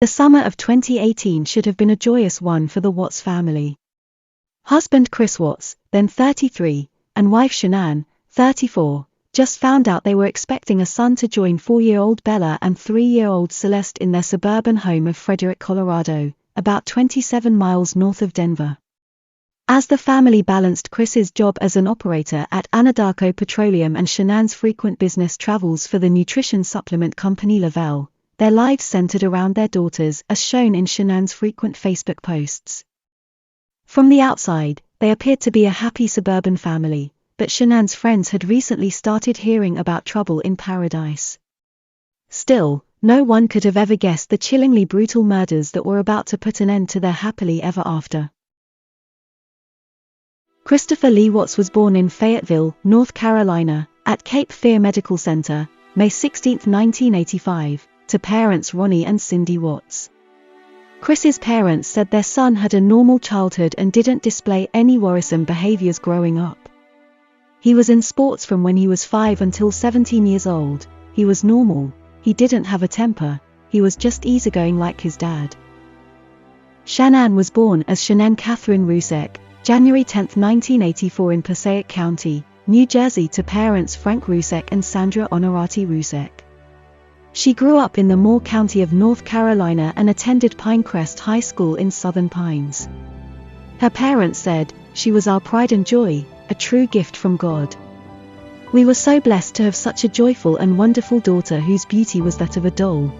The summer of 2018 should have been a joyous one for the Watts family. Husband Chris Watts, then 33, and wife Shanann, 34, just found out they were expecting a son to join 4-year-old Bella and 3-year-old Celeste in their suburban home of Frederick, Colorado, about 27 miles north of Denver. As the family balanced Chris's job as an operator at Anadarko Petroleum and Shanann's frequent business travels for the nutrition supplement company Lavelle, their lives centered around their daughters as shown in Shanann's frequent Facebook posts. From the outside, they appeared to be a happy suburban family, but Shanann's friends had recently started hearing about trouble in Paradise. Still, no one could have ever guessed the chillingly brutal murders that were about to put an end to their happily ever after. Christopher Lee Watts was born in Fayetteville, North Carolina, at Cape Fear Medical Center, May 16, 1985, to parents Ronnie and Cindy Watts. Chris's parents said their son had a normal childhood and didn't display any worrisome behaviors growing up. He was in sports from when he was 5 until 17 years old. He was normal, he didn't have a temper, he was just easygoing like his dad. Shanann was born as Shanann Catherine Rusek, January 10, 1984 in Passaic County, New Jersey to parents Frank Rusek and Sandra Honorati Rusek. She grew up in the Moore County of North Carolina and attended Pinecrest High School in Southern Pines. Her parents said, "She was our pride and joy, a true gift from God. We were so blessed to have such a joyful and wonderful daughter whose beauty was that of a doll."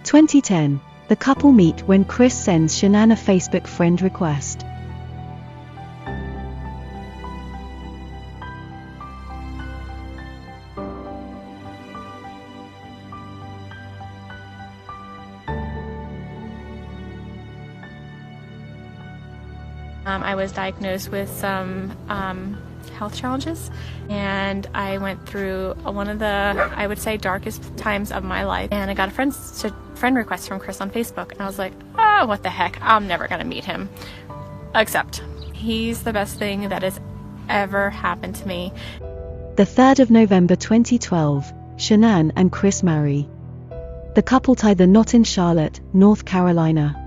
2010. The couple meet when Chris sends Shanann a Facebook friend request. I was diagnosed with some health challenges, and I went through one of the, I would say, darkest times of my life, and I got a friend request from Chris on Facebook, and I was like, oh, what the heck, I'm never gonna meet him, except he's the best thing that has ever happened to me. The 3rd of November 2012, Shanann and Chris marry. The couple tied the knot in Charlotte, North Carolina.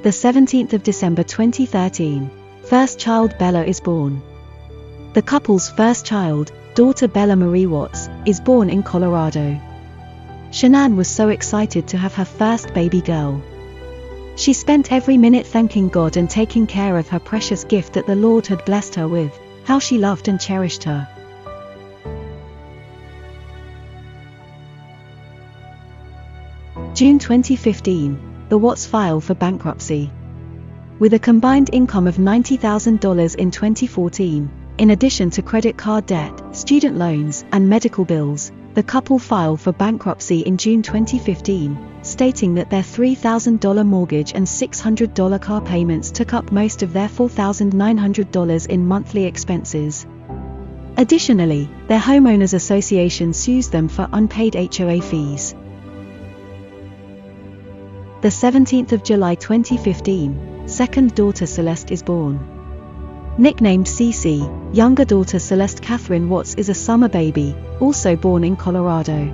The 17th of December 2013, first child Bella is born. The couple's first child, daughter Bella Marie Watts, is born in Colorado. Shanann was so excited to have her first baby girl. She spent every minute thanking God and taking care of her precious gift that the Lord had blessed her with. How she loved and cherished her. June 2015. The Watts file for bankruptcy. With a combined income of $90,000 in 2014, in addition to credit card debt, student loans, and medical bills, the couple filed for bankruptcy in June 2015, stating that their $3,000 mortgage and $600 car payments took up most of their $4,900 in monthly expenses. Additionally, their homeowners association sues them for unpaid HOA fees. The 17th of July 2015, second daughter Celeste is born. Nicknamed Cece, younger daughter Celeste Catherine Watts is a summer baby, also born in Colorado.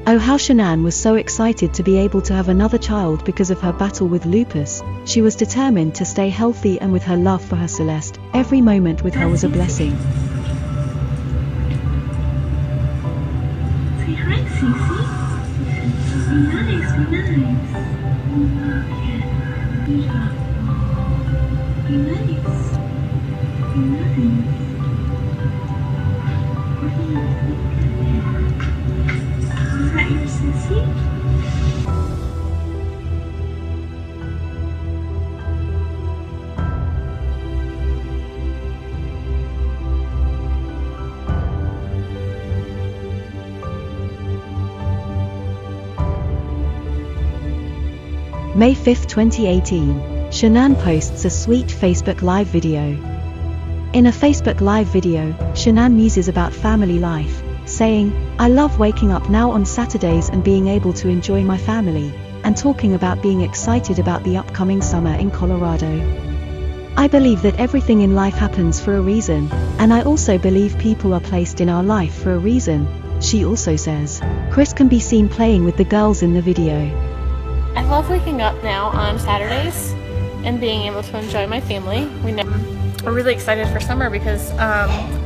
Oh, how Shanann was so excited to be able to have another child because of her battle with lupus. She was determined to stay healthy, and with her love for her Celeste, every moment with her was a blessing. Say hi, Cece. Be nice, be nice. Good job. Be nice. Be nice. Is that your sissy? May 5, 2018, Shanann posts a sweet Facebook Live video. In a Facebook Live video, Shanann muses about family life, saying, "I love waking up now on Saturdays and being able to enjoy my family," and talking about being excited about the upcoming summer in Colorado. "I believe that everything in life happens for a reason, and I also believe people are placed in our life for a reason," she also says. Kris can be seen playing with the girls in the video. I love waking up now on Saturdays and being able to enjoy my family. We're really excited for summer because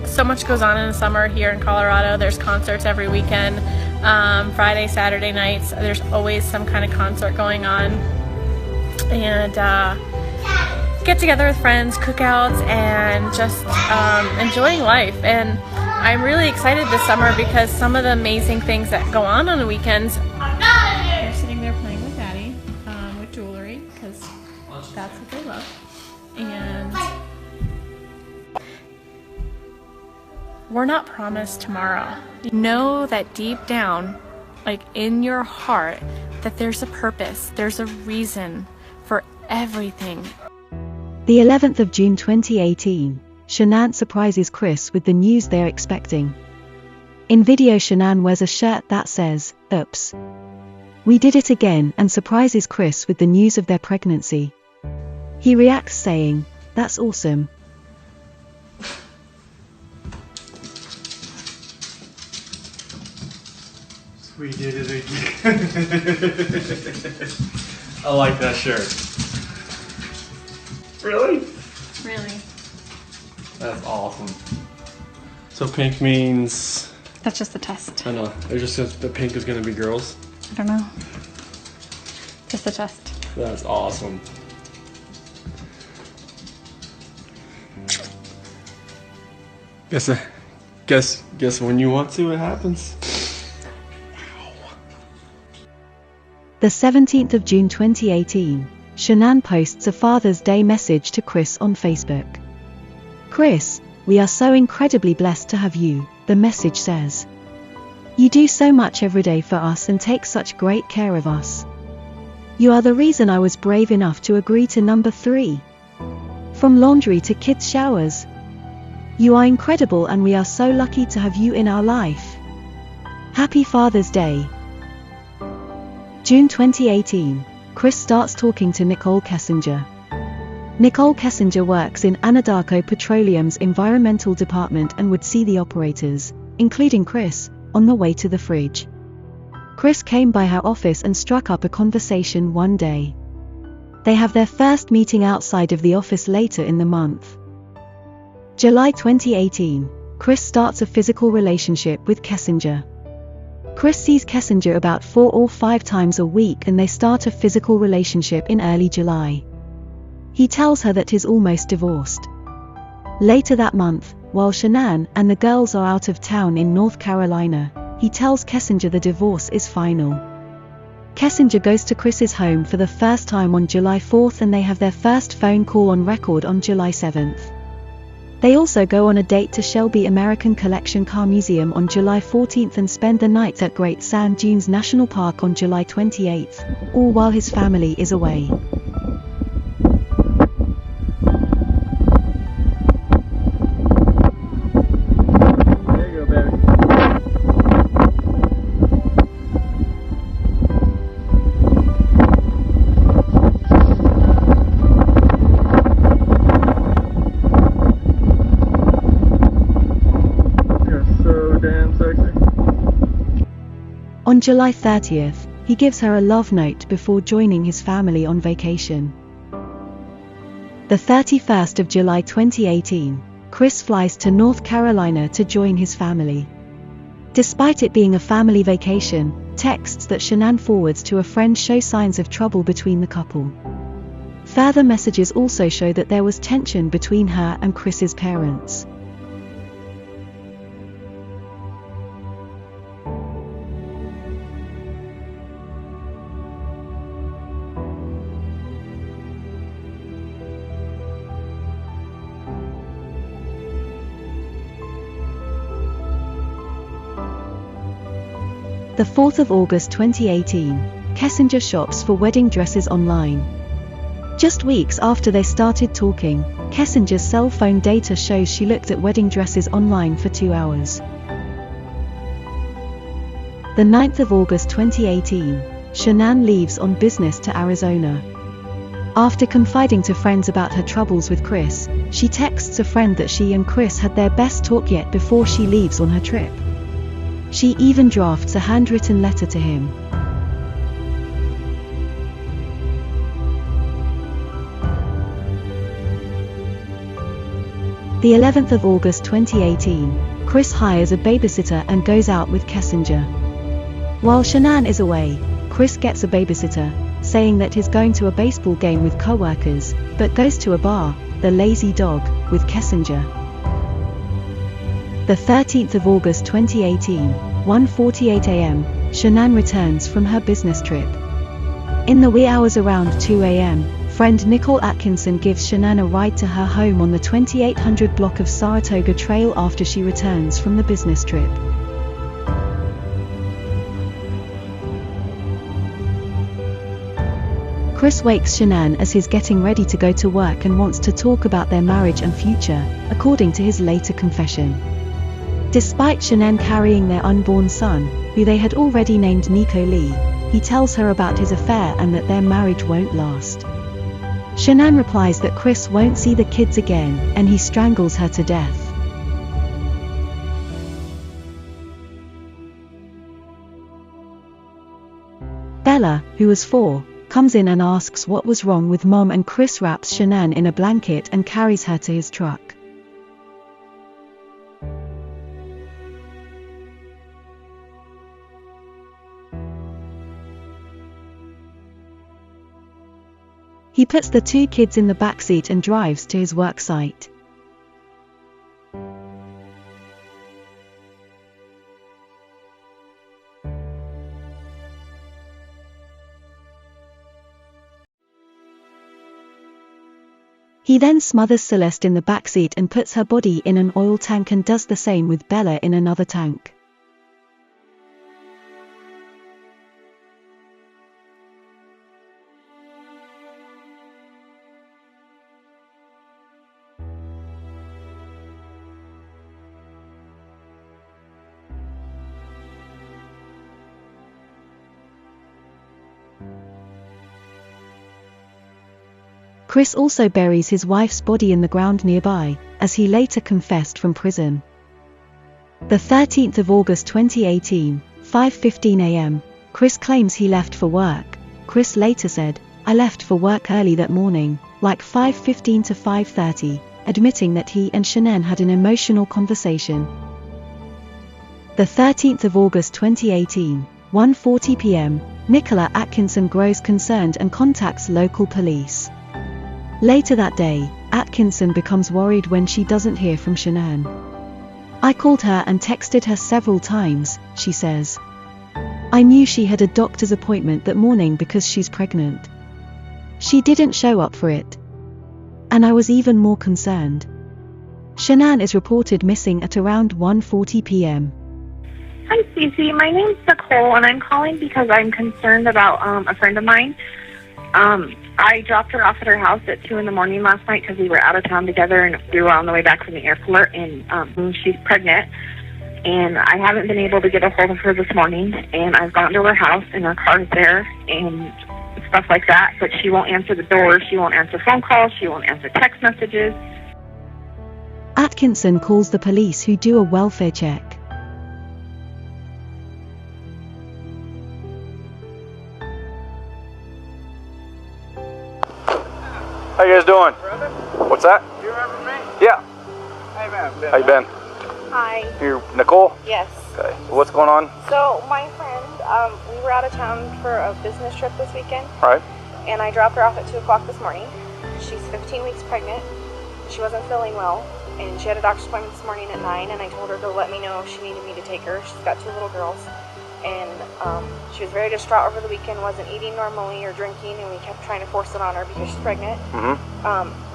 so much goes on in the summer here in Colorado. There's concerts every weekend, Friday, Saturday nights. There's always some kind of concert going on. And get together with friends, cookouts, and just enjoying life. And I'm really excited this summer because some of the amazing things that go on the weekends. They're sitting there playing with Daddy with jewelry because that's what they love. And we're not promised tomorrow. Know that deep down, like in your heart, that there's a purpose, there's a reason for everything. The 11th of June 2018, Shanann surprises Kris with the news they're expecting. In video, Shanann wears a shirt that says, "Oops, we did it again," and surprises Kris with the news of their pregnancy. He reacts saying, "That's awesome." We did it again. I like that shirt. Really? Really? That's awesome. So pink means... That's just the test. I know. It just says the pink is going to be girls. I don't know. Just the test. That's awesome. Guess when you want to, it happens. The 17th of June 2018, Shanann posts a Father's Day message to Kris on Facebook. "Kris, we are so incredibly blessed to have you," the message says. "You do so much every day for us and take such great care of us. You are the reason I was brave enough to agree to number 3. From laundry to kids' showers. You are incredible and we are so lucky to have you in our life. Happy Father's Day." June 2018, Kris starts talking to Nicole Kessinger. Nicole Kessinger works in Anadarko Petroleum's environmental department and would see the operators, including Kris, on the way to the fridge. Kris came by her office and struck up a conversation one day. They have their first meeting outside of the office later in the month. July 2018, Kris starts a physical relationship with Kessinger. Kris sees Kessinger about 4 or 5 times a week and they start a physical relationship in early July. He tells her that he's almost divorced. Later that month, while Shanann and the girls are out of town in North Carolina, he tells Kessinger the divorce is final. Kessinger goes to Kris's home for the first time on July 4th and they have their first phone call on record on July 7th. They also go on a date to Shelby American Collection Car Museum on July 14th and spend the night at Great Sand Dunes National Park on July 28th, all while his family is away. There you go, baby. On July 30th, he gives her a love note before joining his family on vacation. The 31st of July 2018, Kris flies to North Carolina to join his family. Despite it being a family vacation, texts that Shanann forwards to a friend show signs of trouble between the couple. Further messages also show that there was tension between her and Kris's parents. The 4th of August 2018, Kessinger shops for wedding dresses online. Just weeks after they started talking, Kessinger's cell phone data shows she looked at wedding dresses online for 2 hours. The 9th of August 2018, Shanann leaves on business to Arizona. After confiding to friends about her troubles with Chris, she texts a friend that she and Chris had their best talk yet before she leaves on her trip. She even drafts a handwritten letter to him. The 11th of August 2018, Chris hires a babysitter and goes out with Kessinger. While Shanann is away, Chris gets a babysitter, saying that he's going to a baseball game with co-workers, but goes to a bar, the Lazy Dog, with Kessinger. The 13th of August 2018, 1:48 a.m., Shanann returns from her business trip. In the wee hours around 2 a.m., friend Nicole Atkinson gives Shanann a ride to her home on the 2800 block of Saratoga Trail after she returns from the business trip. Chris wakes Shanann as he's getting ready to go to work and wants to talk about their marriage and future, according to his later confession. Despite Shanann carrying their unborn son, who they had already named Nico Lee, he tells her about his affair and that their marriage won't last. Shanann replies that Chris won't see the kids again, and he strangles her to death. Bella, who was 4, comes in and asks what was wrong with Mom, and Chris wraps Shanann in a blanket and carries her to his truck. He puts the 2 kids in the backseat and drives to his work site. He then smothers Celeste in the backseat and puts her body in an oil tank and does the same with Bella in another tank. Chris also buries his wife's body in the ground nearby, as he later confessed from prison. The 13th of August 2018, 5:15 a.m., Chris claims he left for work. Chris later said, "I left for work early that morning, like 5:15 to 5:30, admitting that he and Shanann had an emotional conversation. The 13th of August 2018, 1:40 p.m., Nicola Atkinson grows concerned and contacts local police. Later that day, Atkinson becomes worried when she doesn't hear from Shanann. "I called her and texted her several times," she says. "I knew she had a doctor's appointment that morning because she's pregnant. She didn't show up for it. And I was even more concerned." Shanann is reported missing at around 1:40 p.m. Hi, Cece. My name's Nicole, and I'm calling because I'm concerned about a friend of mine. I dropped her off at her house at 2 in the morning last night because we were out of town together, and we were on the way back from the airport, and she's pregnant. And I haven't been able to get a hold of her this morning, and I've gone to her house, and her car's there, and stuff like that, but she won't answer the door, she won't answer phone calls, she won't answer text messages. Atkinson calls the police, who do a welfare check. How you guys doing? Brother? What's that? You remember me? Yeah. Hey, man. How you been? Hi. You Nicole? Yes. Okay. So what's going on? So my friend, we were out of town for a business trip this weekend. All right. And I dropped her off at 2 o'clock this morning. She's 15 weeks pregnant. She wasn't feeling well, and she had a doctor's appointment this morning at 9, and I told her to let me know if she needed me to take her. She's got 2 little girls. And she was very distraught over the weekend, wasn't eating normally or drinking, and we kept trying to force it on her because she's pregnant.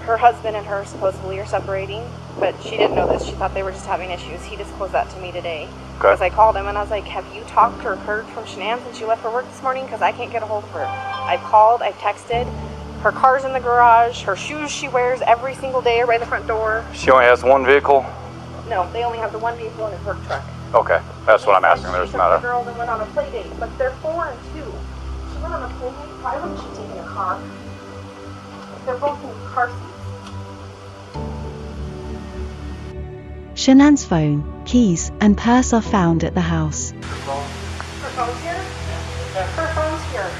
Her husband and her supposedly are separating, but she didn't know this. She thought they were just having issues. He disclosed that to me today. Because I called him and I was like, "Have you talked or heard from Shanann since she left for work this morning? Because I can't get a hold of her." I've called, I've texted. Her car's in the garage. Her shoes she wears every single day are by the front door. She only has one vehicle? No, they only have the one vehicle in his work truck. Okay, that's what I'm asking. There's She took not the a... girls and went on a play date, but they're 4 and 2. She went on a play date. Why wouldn't she take in a car? They're both in car seats. Shanann's phone, keys, and purse are found at the house. Her phone's here? Her phone's here.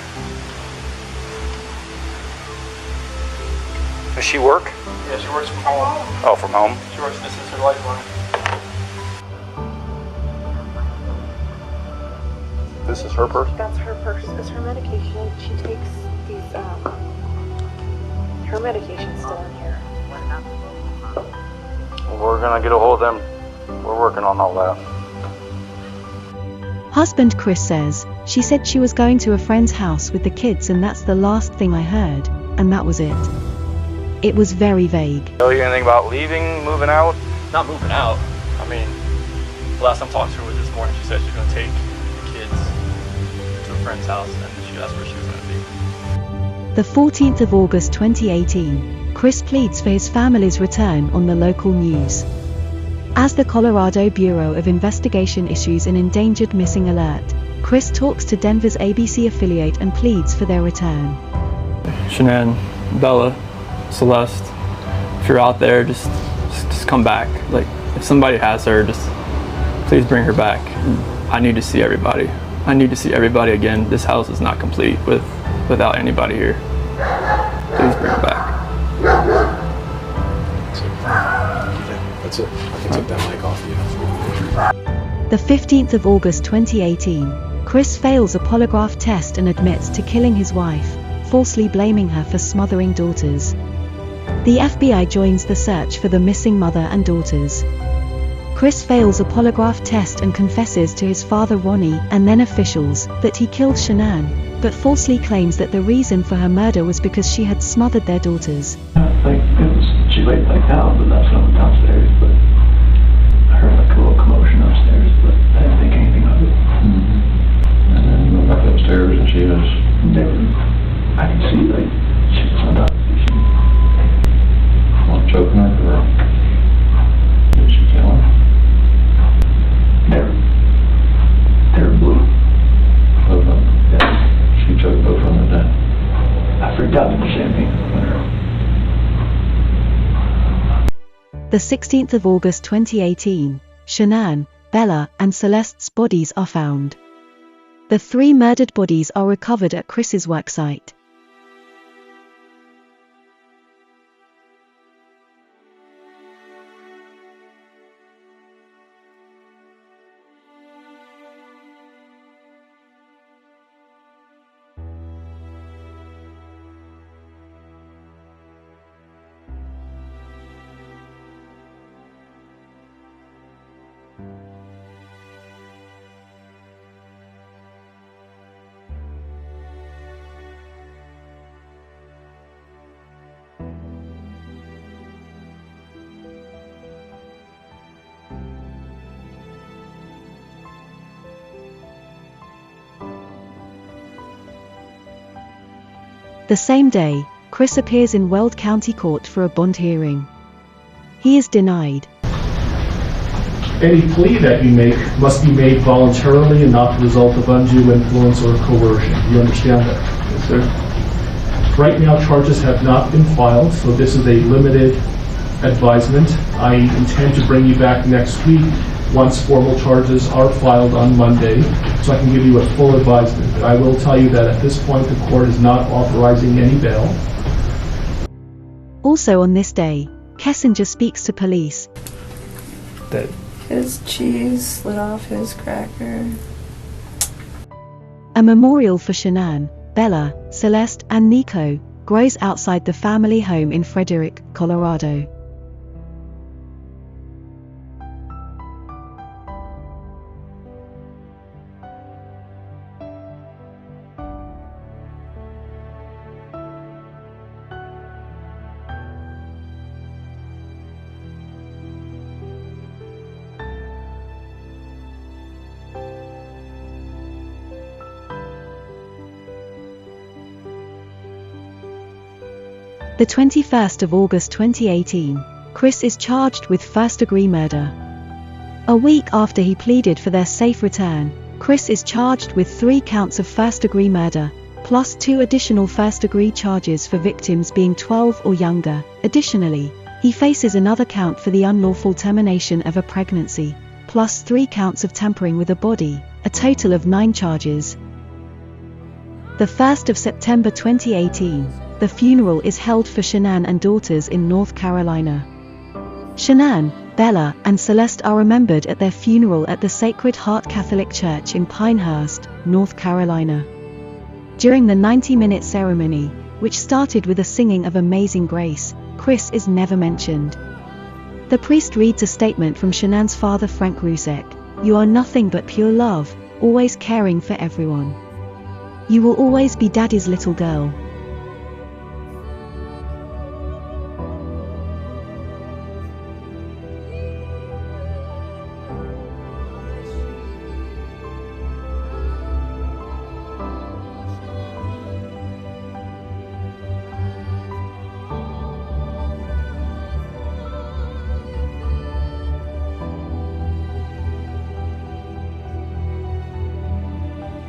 Does she work? Yeah, she works from home. Oh, from home? She works, this is her lifeline. This is her purse? That's her purse. It's her medication. She takes these, her medication's still in here. We're gonna get a hold of them. We're working on all that. Husband Chris says, she said she was going to a friend's house with the kids and that's the last thing I heard, and that was it. It was very vague. Tell you anything about leaving, moving out? Not moving out. I mean, the last time I talked to her was this morning. She said she's going to take the kids to a friend's house and that's where she was going to be. The 14th of August 2018, Chris pleads for his family's return on the local news. As the Colorado Bureau of Investigation issues an endangered missing alert, Chris talks to Denver's ABC affiliate and pleads for their return. Shanann, Bella, Celeste, if you're out there, just come back. Like, if somebody has her, just please bring her back. I need to see everybody. I need to see everybody again. This house is not complete without anybody here. Please bring her back. That's it. I can take that mic off you. The 15th of August 2018, Chris fails a polygraph test and admits to killing his wife, falsely blaming her for smothering daughters. The FBI joins the search for the missing mother and daughters. Chris fails a polygraph test and confesses to his father Ronnie and then officials that he killed Shanann, but falsely claims that the reason for her murder was because she had smothered their daughters. She laid back down, but that's not downstairs, but I heard like a little commotion upstairs, but I didn't think anything of it. And then you went back upstairs and she was... I can see, like, she was on top. Choking her or did she kill her? They're blue. Both of them? Yeah. She choked both of them to death. I freaked out in the champagne. The 16th of August 2018, Shanann, Bella, and Celeste's bodies are found. The 3 murdered bodies are recovered at Chris's worksite. The same day, Chris appears in Weld County Court for a bond hearing. He is denied. Any plea that you make must be made voluntarily and not the result of undue influence or coercion. Do you understand that? Yes, sir. Right now, charges have not been filed, so this is a limited advisement. I intend to bring you back next week once formal charges are filed on Monday, so I can give you a full advisement. But I will tell you that at this point, the court is not authorizing any bail. Also on this day, Kessinger speaks to police. That his cheese slid off his cracker. A memorial for Shanann, Bella, Celeste, and Nico grows outside the family home in Frederick, Colorado. The 21st of August 2018, Chris is charged with first-degree murder. A week after he pleaded for their safe return, Chris is charged with 3 counts of first-degree murder, plus 2 additional first-degree charges for victims being 12 or younger. Additionally, he faces another count for the unlawful termination of a pregnancy, plus 3 counts of tampering with a body, a total of 9 charges. The 1st of September 2018, the funeral is held for Shanann and daughters in North Carolina. Shanann, Bella, and Celeste are remembered at their funeral at the Sacred Heart Catholic Church in Pinehurst, North Carolina. During the 90-minute ceremony, which started with a singing of Amazing Grace, Chris is never mentioned. The priest reads a statement from Shanann's father Frank Rusek: "You are nothing but pure love, always caring for everyone. You will always be Daddy's little girl."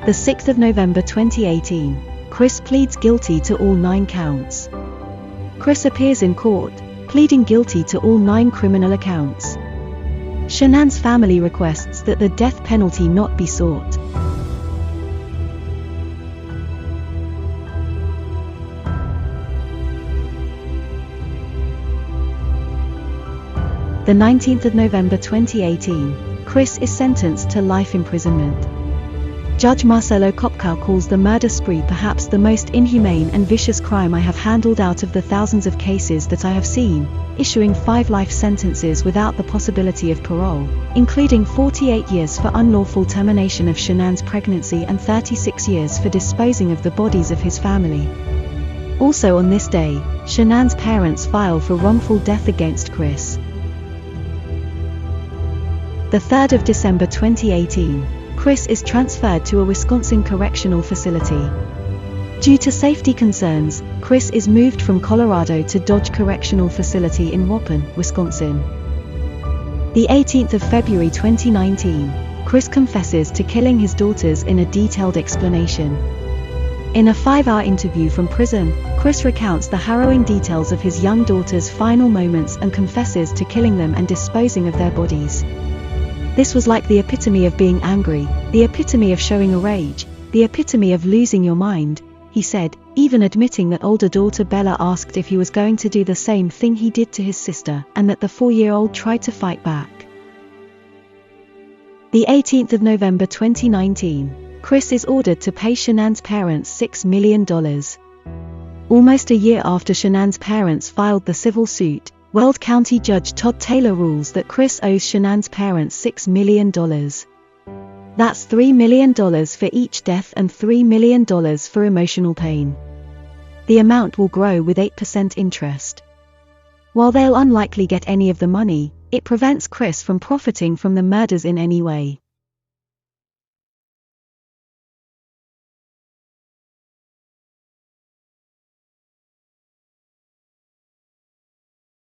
The 6th of November 2018, Chris pleads guilty to all 9 counts. Chris appears in court, pleading guilty to all 9 criminal accounts. Shanann's family requests that the death penalty not be sought. The 19th of November 2018, Chris is sentenced to life imprisonment. Judge Marcelo Kopkow calls the murder spree perhaps the most inhumane and vicious crime I have handled out of the thousands of cases that I have seen, issuing 5 life sentences without the possibility of parole, including 48 years for unlawful termination of Shanann's pregnancy and 36 years for disposing of the bodies of his family. Also on this day, Shanann's parents file for wrongful death against Chris. The 3rd of December 2018, Chris is transferred to a Wisconsin correctional facility. Due to safety concerns, Chris is moved from Colorado to Dodge Correctional Facility in Waupun, Wisconsin. The 18th of February 2019, Chris confesses to killing his daughters in a detailed explanation. In a 5-hour interview from prison, Chris recounts the harrowing details of his young daughters' final moments and confesses to killing them and disposing of their bodies. "This was like the epitome of being angry, the epitome of showing a rage, the epitome of losing your mind," he said, even admitting that older daughter Bella asked if he was going to do the same thing he did to his sister, and that the 4-year-old tried to fight back. The 18th of November 2019, Chris is ordered to pay Shanann's parents $6 million. Almost a year after Shanann's parents filed the civil suit, Weld County Judge Todd Taylor rules that Chris owes Shanann's parents $6 million. That's $3 million for each death and $3 million for emotional pain. The amount will grow with 8% interest. While they'll unlikely get any of the money, it prevents Chris from profiting from the murders in any way.